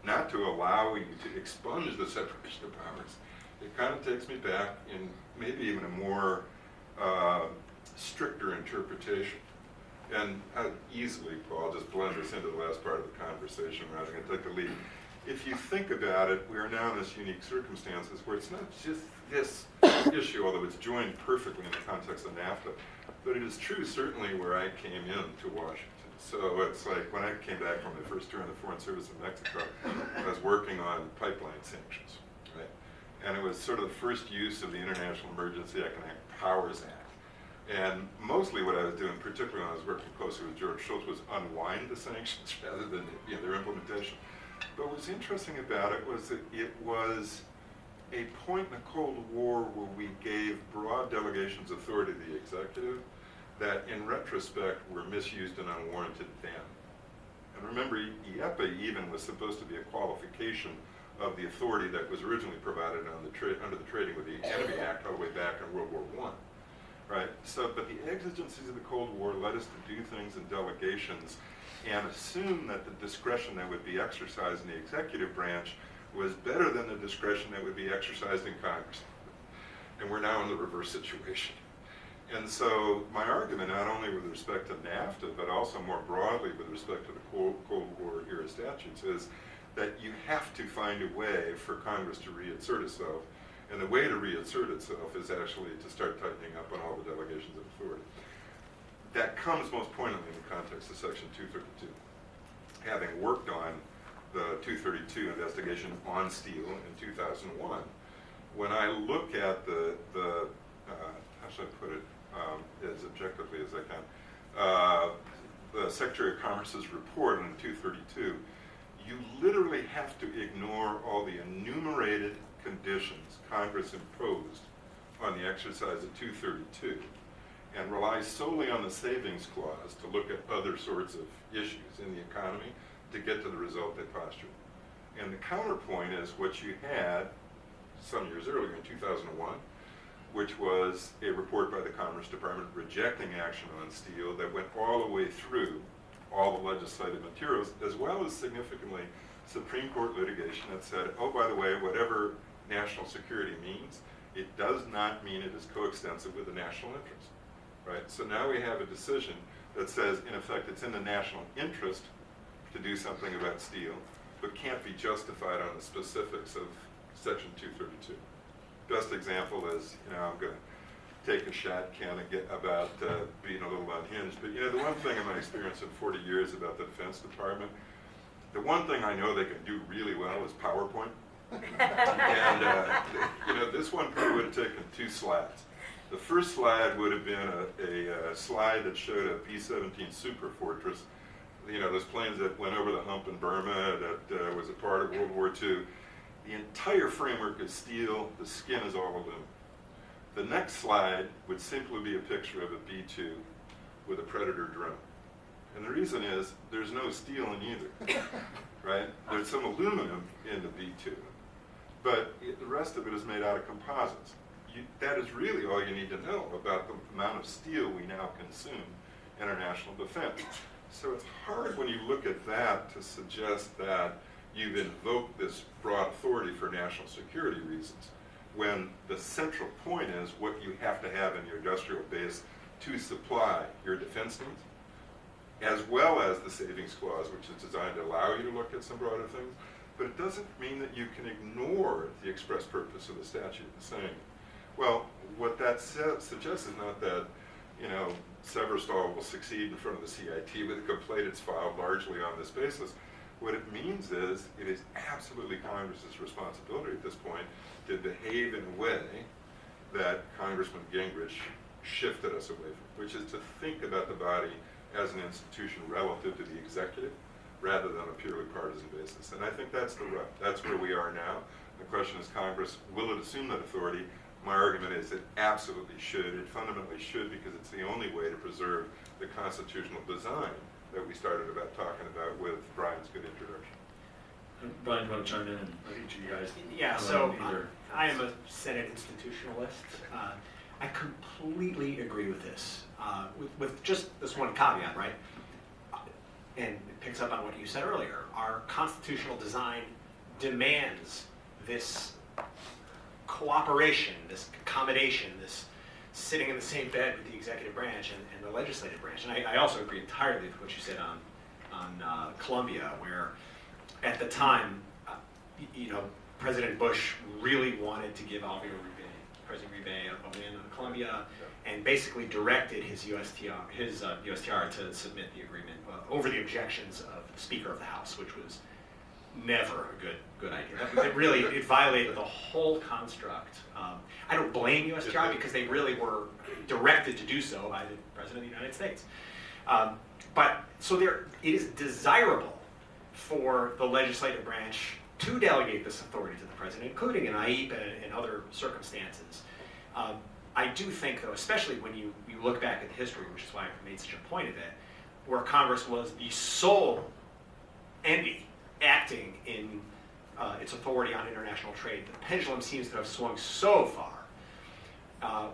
not to allow you to expunge the separation of powers. It kind of takes me back in maybe even a more stricter interpretation. And easily, Paul, just blend this into the last part of the conversation rather than take the lead. If you think about it, we are now in this unique circumstances where it's not just this issue, although it's joined perfectly in the context of NAFTA, but it is true certainly where I came into Washington. So it's like when I came back from my first tour in the Foreign Service in Mexico, I was working on pipeline sanctions, right? And it was sort of the first use of the International Emergency Economic Powers Act. And mostly what I was doing, particularly when I was working closely with George Shultz, was unwind the sanctions rather than their implementation. But what's interesting about it was that it was a point in the Cold War where we gave broad delegations authority to the executive that in retrospect were misused and unwarranted then. And remember, IEPA even was supposed to be a qualification of the authority that was originally provided on under the Trading with the Enemy Act all the way back in World War I. Right? So, but the exigencies of the Cold War led us to do things in delegations and assume that the discretion that would be exercised in the executive branch was better than the discretion that would be exercised in Congress. And we're now in the reverse situation. And so my argument, not only with respect to NAFTA, but also more broadly with respect to the Cold War era statutes, is that you have to find a way for Congress to reassert itself. And the way to reassert itself is actually to start tightening up on all the delegations of authority. That comes most poignantly in the context of Section 232. Having worked on the 232 investigation on steel in 2001, when I look at the how should I put it as objectively as I can, the Secretary of Commerce's report on 232, you literally have to ignore all the enumerated conditions Congress imposed on the exercise of 232 and relies solely on the savings clause to look at other sorts of issues in the economy to get to the result they postured. And the counterpoint is what you had some years earlier in 2001, which was a report by the Commerce Department rejecting action on steel that went all the way through all the legislative materials, as well as significantly Supreme Court litigation that said, oh, by the way, whatever national security means, it does not mean it is coextensive with the national interest, right? So now we have a decision that says, in effect, it's in the national interest to do something about steel, but can't be justified on the specifics of Section 232. Best example is, I'm going to take a shot, Ken, about being a little unhinged, but the one thing in my experience in 40 years about the Defense Department, the one thing I know they can do really well is PowerPoint. And this one probably would have taken 2 slides. The first slide would have been a slide that showed a P-17 Super Fortress, those planes that went over the hump in Burma that was a part of World War II. The entire framework is steel, the skin is all aluminum. The next slide would simply be a picture of a B-2 with a Predator drone. And the reason is there's no steel in either, right? There's some aluminum in the B-2, but the rest of it is made out of composites. That is really all you need to know about the amount of steel we now consume in our national defense. So it's hard when you look at that to suggest that you've invoked this broad authority for national security reasons, when the central point is what you have to have in your industrial base to supply your defense needs, as well as the savings clause, which is designed to allow you to look at some broader things. But it doesn't mean that you can ignore the express purpose of the statute in saying, well, what that suggests is not that, Severstall will succeed in front of the CIT with a complaint it's filed largely on this basis. What it means is it is absolutely Congress's responsibility at this point to behave in a way that Congressman Gingrich shifted us away from, which is to think about the body as an institution relative to the executive rather than a purely partisan basis. And I think that's the rub. That's where we are now. The question is, Congress, will it assume that authority? My argument is it absolutely should. It fundamentally should, because it's the only way to preserve the constitutional design that we started about talking about with Brian's good introduction. Brian, do you want to chime in? Each of you guys. Yeah, so I am a Senate institutionalist. I completely agree with this, with just this one caveat, right? and it picks up on what you said earlier, our constitutional design demands this cooperation, this accommodation, this sitting in the same bed with the executive branch and the legislative branch. And I also agree entirely with what you said on Colombia, where at the time, President Bush really wanted to give President Uribe a win on Colombia, and basically directed his USTR to submit the agreement over the objections of the Speaker of the House, which was never a good idea. It violated the whole construct. I don't blame USTR because they really were directed to do so by the President of the United States. It is desirable for the legislative branch to delegate this authority to the President, including in IEP and other circumstances. I do think, though, especially when you look back at the history, which is why I made such a point of it, where Congress was the sole entity acting in its authority on international trade, the pendulum seems to have swung so far,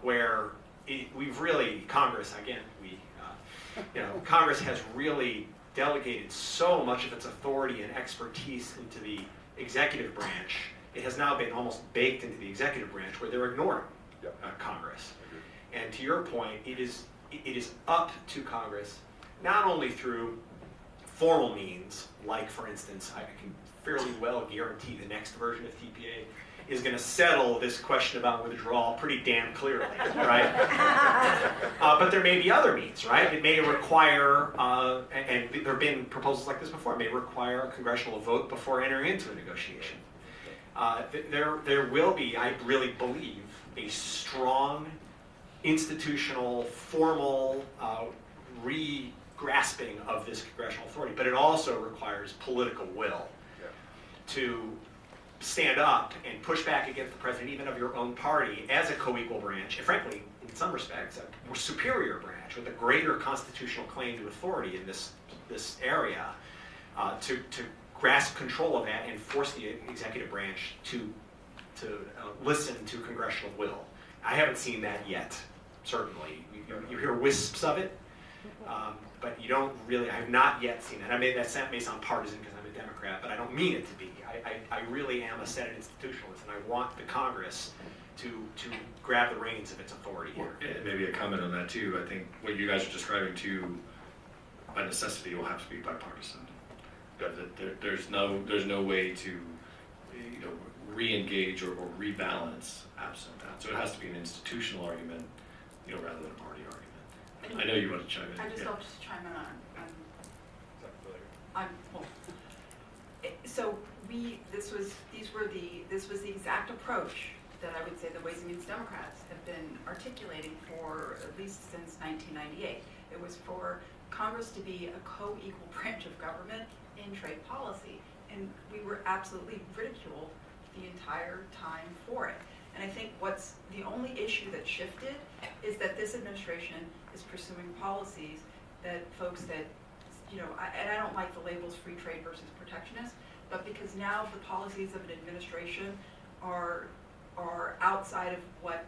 where Congress has really delegated so much of its authority and expertise into the executive branch. It has now been almost baked into the executive branch, where they're ignoring Congress. And to your point, it is up to Congress, not only through formal means, like, for instance, I can fairly well guarantee the next version of TPA is going to settle this question about withdrawal pretty damn clearly, right? But there may be other means, right? It may require, and there have been proposals like this before, it may require a congressional vote before entering into a negotiation. There will be, I really believe, a strong institutional, formal re-grasping of this congressional authority, but it also requires political will to stand up and push back against the president, even of your own party, as a co-equal branch, and frankly, in some respects, a more superior branch with a greater constitutional claim to authority in this area, to grasp control of that and force the executive branch to listen to congressional will. I haven't seen that yet, certainly. You hear wisps of it, but you don't really, I have not yet seen that. That may sound partisan because I'm a Democrat, but I don't mean it to be. I really am a Senate institutionalist, and I want the Congress to grab the reins of its authority here. And maybe a comment on that too. I think what you guys are describing too, by necessity, will have to be bipartisan. There's no way to re-engage or rebalance absent that. So it has to be an institutional argument, rather than a party argument. I know you want to chime in. I just love to chime in on so this was the exact approach that I would say the Ways and Means Democrats have been articulating for at least since 1998. It was for Congress to be a co-equal branch of government in trade policy, and we were absolutely ridiculed the entire time for it. And I think what's the only issue that shifted is that this administration is pursuing policies that folks that, and I don't like the labels free trade versus protectionist, but because now the policies of an administration are outside of what,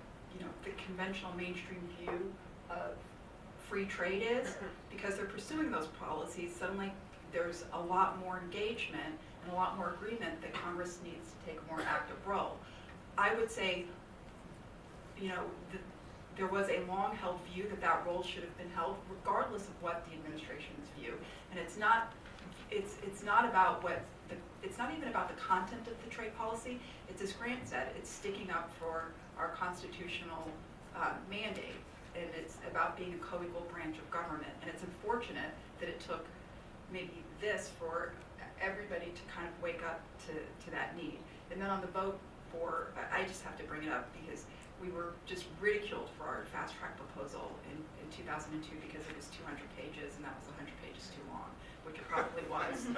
the conventional mainstream view of free trade is, because they're pursuing those policies, suddenly there's a lot more engagement and a lot more agreement that Congress needs to take a more active role. I would say, there was a long-held view that role should have been held, regardless of what the administration's view. And it's not about it's not even about the content of the trade policy. It's, as Grant said, it's sticking up for our constitutional mandate, and it's about being a co-equal branch of government. And it's unfortunate that it took maybe this for everybody to kind of wake up to that need. And then on the vote for, I just have to bring it up because we were just ridiculed for our fast track proposal in 2002 because it was 200 pages and that was 100 pages too long, which it probably was.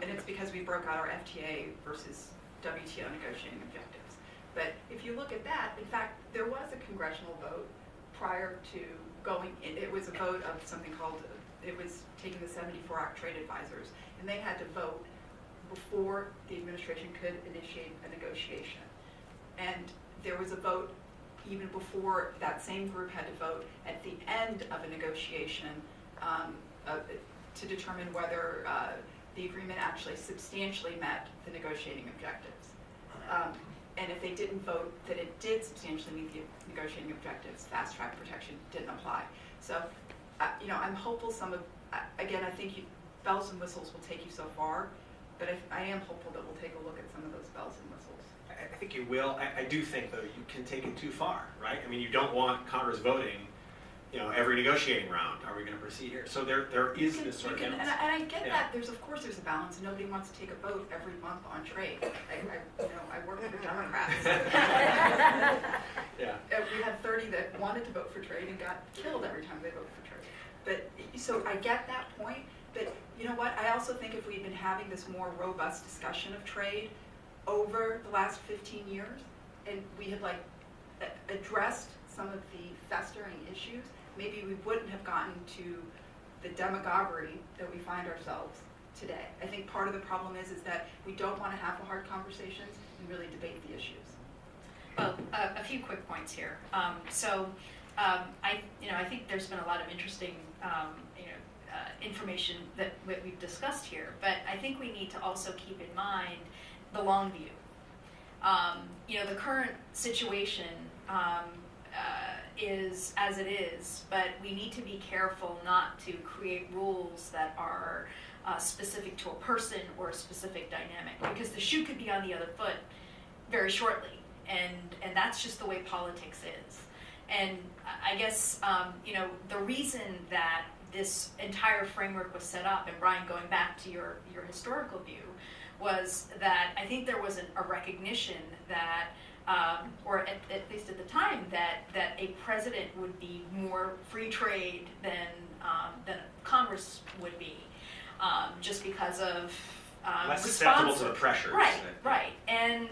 And it's because we broke out our FTA versus WTO negotiating objectives. But if you look at that, in fact, there was a congressional vote prior to going in. It was a vote of something called, it was taking the 74 Act trade advisors, and they had to vote before the administration could initiate a negotiation. And there was a vote even before that same group had to vote at the end of a negotiation to determine whether the agreement actually substantially met the negotiating objectives. And if they didn't vote that it did substantially meet the negotiating objectives, fast track protection didn't apply. So, I'm hopeful again, I think bells and whistles will take you so far, but I am hopeful that we'll take a look at some of those bells and whistles. I think you will. I do think, though, you can take it too far, right? I mean, you don't want Congress voting, every negotiating round. Are we going to proceed here? So there is this sort of balance. And I get that. There's of course there's a balance. And nobody wants to take a vote every month on trade. I work for the Democrats. Yeah. We had 30 that wanted to vote for trade and got killed every time they voted for trade. But so I get that point. But you know what? I also think if we'd been having this more robust discussion of trade over the last 15 years, and we had addressed some of the festering issues, maybe we wouldn't have gotten to the demagoguery that we find ourselves today. I think part of the problem is that we don't want to have the hard conversations and really debate the issues. Well, a few quick points here. I think there's been a lot of interesting, information that we've discussed here, but I think we need to also keep in mind the long view. The current situation is as it is, but we need to be careful not to create rules that are specific to a person or a specific dynamic, because the shoe could be on the other foot very shortly, and that's just the way politics is. And I guess the reason that this entire framework was set up, and Brian, going back to your historical view, was that I think there was a recognition that, or at least at the time, that a president would be more free trade than Congress would be, just because of less susceptible to the pressures. Right. And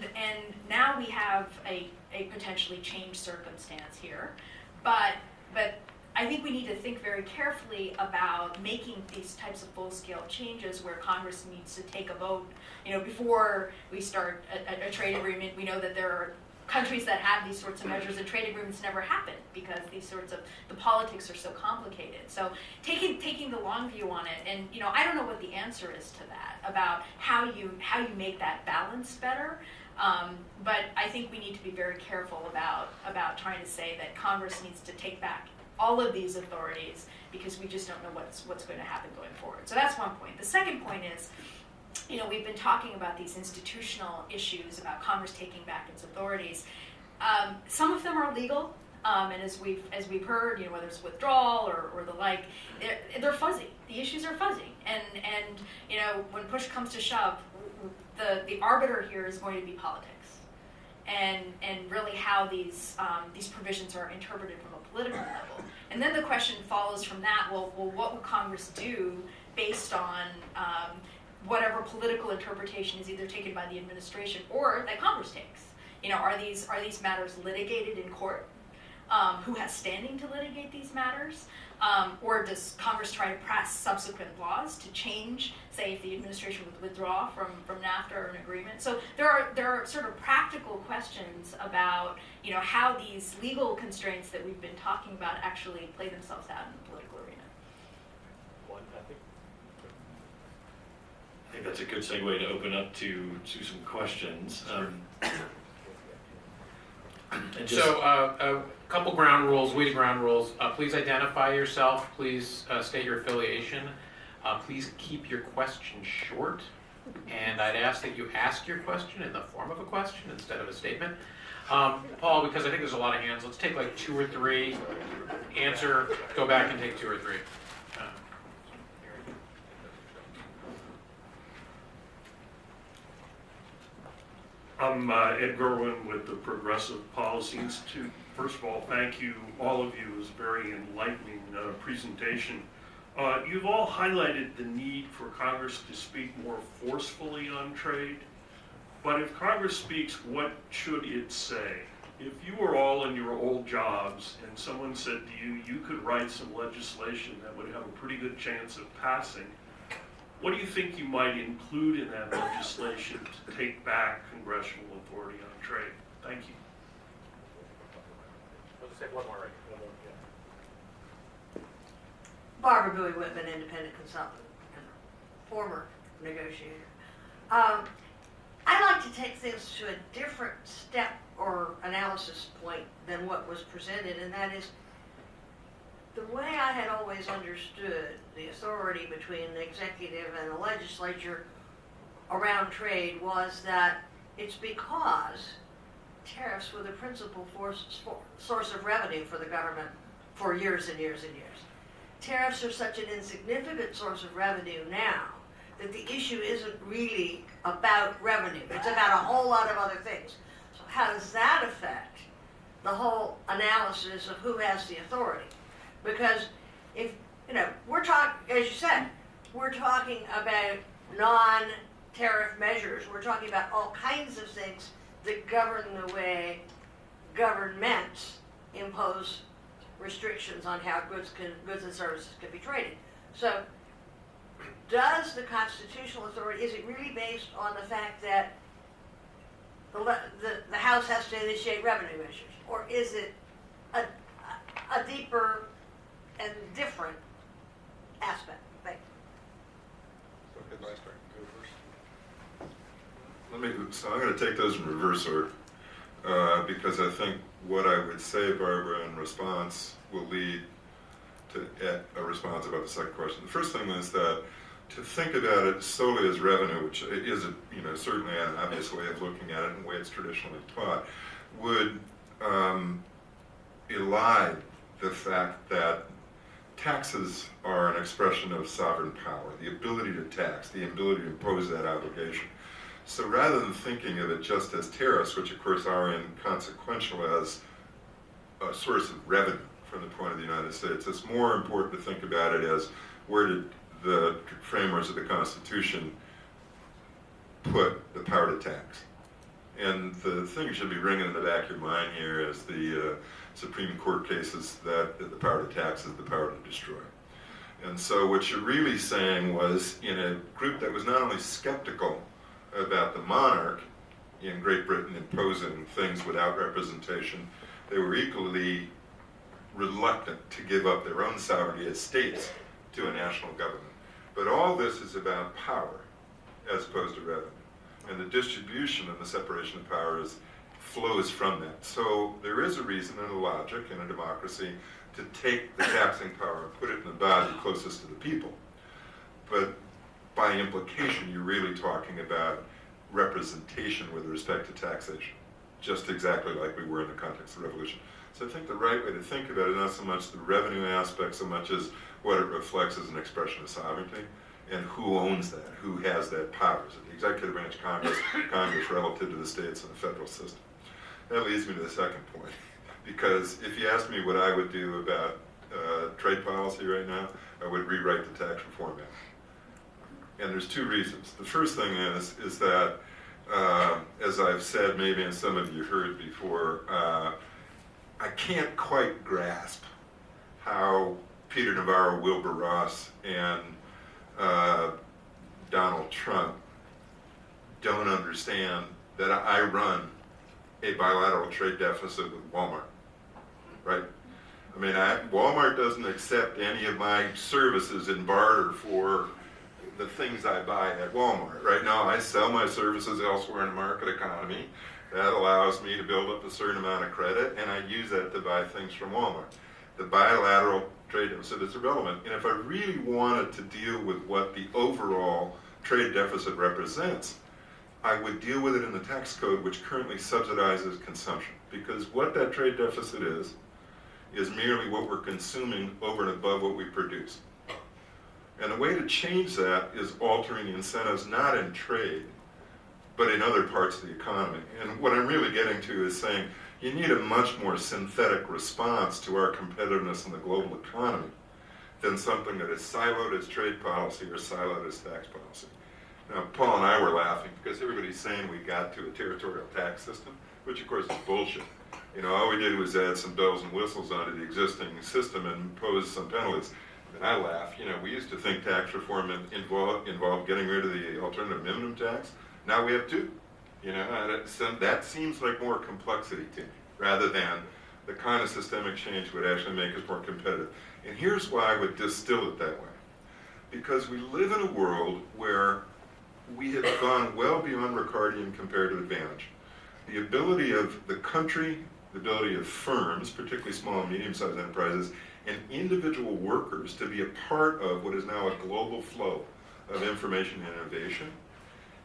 now we have a potentially changed circumstance here, but I think we need to think very carefully about making these types of full-scale changes where Congress needs to take a vote. Before we start a trade agreement, we know that there are countries that have these sorts of measures, and trade agreements never happen because the politics are so complicated. So taking the long view on it, and I don't know what the answer is to that, about how you make that balance better. But I think we need to be very careful about trying to say that Congress needs to take back all of these authorities, because we just don't know what's going to happen going forward. So that's one point. The second point is, we've been talking about these institutional issues about Congress taking back its authorities. Some of them are legal, and as we've heard, whether it's withdrawal or the like, they're fuzzy. The issues are fuzzy, and when push comes to shove, the arbiter here is going to be politics, and really how these provisions are interpreted from a political level. And then the question follows from that, well, what would Congress do based on whatever political interpretation is either taken by the administration or that Congress takes? Are these matters litigated in court? Who has standing to litigate these matters? Or does Congress try to pass subsequent laws to change, say, if the administration would withdraw from NAFTA or an agreement? So there are sort of practical questions about how these legal constraints that we've been talking about actually play themselves out in the political arena. I think that's a good segue to open up to some questions. So a couple ground rules, WITA ground rules. Please identify yourself. Please state your affiliation. Please keep your question short. And I'd ask that you ask your question in the form of a question instead of a statement. Paul, because I think there's a lot of hands, let's take like 2 or 3, answer, go back and take 2 or 3. I'm Ed Gerwin with the Progressive Policy Institute. First of all, thank you, all of you. It was a very enlightening presentation. You've all highlighted the need for Congress to speak more forcefully on trade. But if Congress speaks, what should it say? If you were all in your old jobs and someone said to you, you could write some legislation that would have a pretty good chance of passing, what do you think you might include in that legislation to take back congressional authority on trade? Thank you. We'll just take one more, right? Barbara Bowie Whitman, independent consultant. former negotiator. I'd like to take things to a different step or analysis point than what was presented, and that is the way I had always understood the authority between the executive and the legislature around trade was that it's because tariffs were the principal source of revenue for the government for years and years and years. Tariffs are such an insignificant source of revenue now that the issue isn't really about revenue. It's about a whole lot of other things. So how does that affect the whole analysis of who has the authority? Because if, we're talking, as you said, we're talking about non-tariff measures. We're talking about all kinds of things that govern the way governments impose restrictions on how goods and services can be traded. So does the constitutional authority, is it really based on the fact that the House has to initiate revenue measures? Or is it a deeper and different aspect? Thank you. So I'm going to take those in reverse order, because I think what I would say, Barbara, in response will lead to a response about the second question. The first thing is that to think about it solely as revenue, which is certainly an obvious way of looking at it and the way it's traditionally taught, would elide the fact that taxes are an expression of sovereign power, the ability to tax, the ability to impose that obligation. So rather than thinking of it just as tariffs, which of course are inconsequential as a source of revenue from the point of the United States, it's more important to think about it as where did the framers of the Constitution put the power to tax. And the thing that should be ringing in the back of your mind here is the Supreme Court cases that the power to tax is the power to destroy. And so what you're really saying was, in a group that was not only skeptical about the monarch in Great Britain imposing things without representation, they were equally reluctant to give up their own sovereignty as states to a national government. But all this is about power as opposed to revenue. And the distribution and the separation of powers flows from that. So there is a reason and a logic in a democracy to take the taxing power and put it in the body closest to the people. But by implication, you're really talking about representation with respect to taxation, just exactly like we were in the context of revolution. So I think the right way to think about it is not so much the revenue aspect, so much as what it reflects as an expression of sovereignty, and who owns that, who has that power. Is it the executive branch, Congress relative to the states and the federal system? That leads me to the second point, because if you ask me what I would do about trade policy right now, I would rewrite the Tax Reform Act. And there's two reasons. The first thing is that, as I've said, maybe and some of you heard before, I can't quite grasp how Peter Navarro, Wilbur Ross, and Donald Trump don't understand that I run a bilateral trade deficit with Walmart, right? I mean, Walmart doesn't accept any of my services in barter for the things I buy at Walmart. Right now, I sell my services elsewhere in the market economy. That allows me to build up a certain amount of credit, and I use that to buy things from Walmart. The bilateral trade deficit is irrelevant. And if I really wanted to deal with what the overall trade deficit represents, I would deal with it in the tax code, which currently subsidizes consumption. Because what that trade deficit is merely what we're consuming over and above what we produce. And the way to change that is altering the incentives, not in trade, but in other parts of the economy. And what I'm really getting to is saying you need a much more synthetic response to our competitiveness in the global economy than something that is siloed as trade policy or siloed as tax policy. Now, Paul and I were laughing because everybody's saying we got to a territorial tax system, which of course is bullshit. You know, all we did was add some bells and whistles onto the existing system and impose some penalties. And I laugh, you know, we used to think tax reform involved getting rid of the alternative minimum tax. Now we have two. You know, and that seems like more complexity to me, rather than the kind of systemic change would actually make us more competitive. And here's why I would distill it that way. because we live in a world where we have gone well beyond Ricardian comparative advantage. The ability of the country, the ability of firms, particularly small and medium-sized enterprises, and individual workers to be a part of what is now a global flow of information and innovation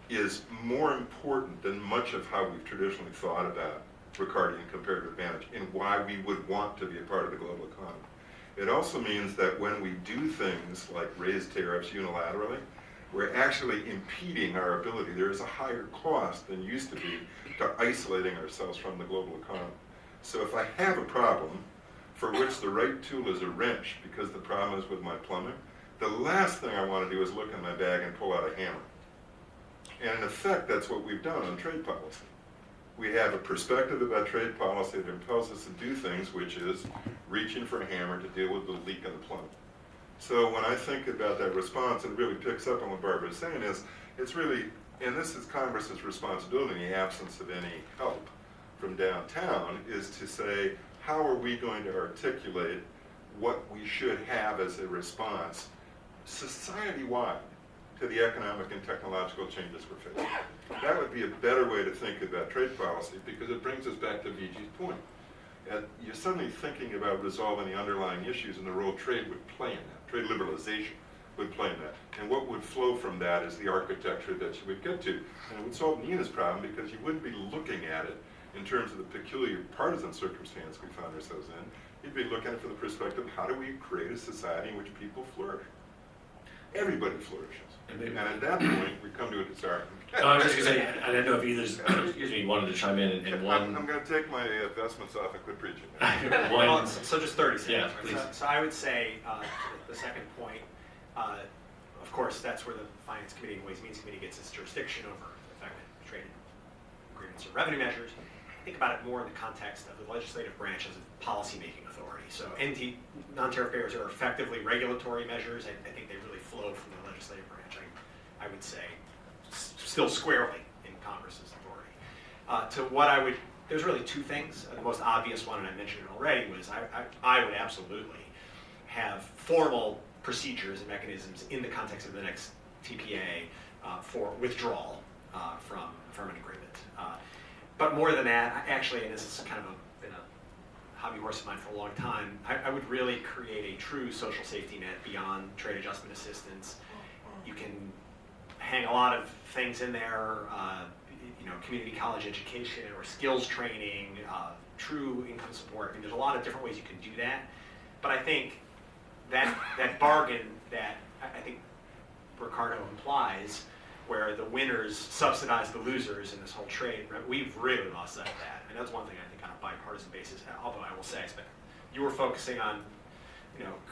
is more important than much of how we've traditionally thought about Ricardian comparative advantage and why we would want to be a part of the global economy. It also means that when we do things like raise tariffs unilaterally, we're actually impeding our ability. There is a higher cost than used to be to isolating ourselves from the global economy. So if I have a problem for which the right tool is a wrench because the problem is with my plumbing, the last thing I want to do is look in my bag and pull out a hammer. And in effect, that's what we've done on trade policy. We have a perspective about trade policy that impels us to do things, which is reaching for a hammer to deal with the leak in the plumbing. So when I think about that response, it really picks up on what Barbara is saying is, it's really, and this is Congress's responsibility in the absence of any help from downtown, is to say, how are we going to articulate what we should have as a response society-wide to the economic and technological changes we're facing. That would be a better way to think about trade policy because it brings us back to Viji's point. And you're suddenly thinking about resolving the underlying issues and the role trade would play in that. Trade liberalization would play in that. And what would flow from that is the architecture that you would get to. And it would solve Neena's problem because you wouldn't be looking at it in terms of the peculiar partisan circumstance we found ourselves in. You'd be looking at it from the perspective, how do we create a society in which people flourish? Everybody flourishes. And at that point, we come to a disarmament. I was just going to say, I didn't know if either's, excuse me, wanted to chime in one. I'm going to take my vestments off and quit preaching. one. So just 30 seconds. Yeah, right? please. So I would say, the second point, of course, that's where the Finance Committee and Ways and Means Committee gets its jurisdiction over effective trade agreements or revenue measures. Think about it more in the context of the legislative branch as a policy-making authority. So non-tariff barriers are effectively regulatory measures. I think they really flow from the legislative branch. I would say still squarely in Congress's authority. To what I would, there's really two things. The most obvious one, and I mentioned it already, was I would absolutely have formal procedures and mechanisms in the context of the next TPA for withdrawal from an agreement. But more than that, actually, and this is kind of been a hobby horse of mine for a long time, I would really create a true social safety net beyond trade adjustment assistance. You can hang a lot of things in there, community college education or skills training, true income support. I mean, there's a lot of different ways you can do that. But I think that bargain that I think Ricardo implies, where the winners subsidize the losers in this whole trade, we've really lost sight of that. And that's one thing I think on a bipartisan basis, although I will say, you were focusing on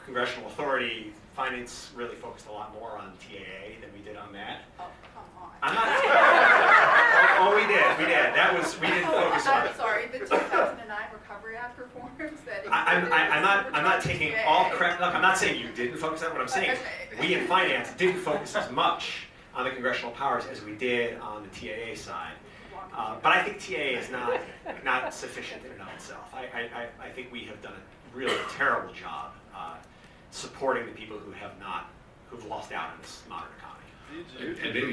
congressional authority. Finance really focused a lot more on TAA than we did on that. Oh, come on. I'm not. Oh, we did. We didn't focus on it. I'm sorry, the 2009 Recovery Act reforms that. I'm not taking all credit. Look, I'm not saying you didn't focus on what I'm saying. We in finance didn't focus as much on the congressional powers as we did on the TAA side. But I think TAA is not sufficient in and of itself. I think we have done a really terrible job supporting the people who've lost out in this modern economy. And maybe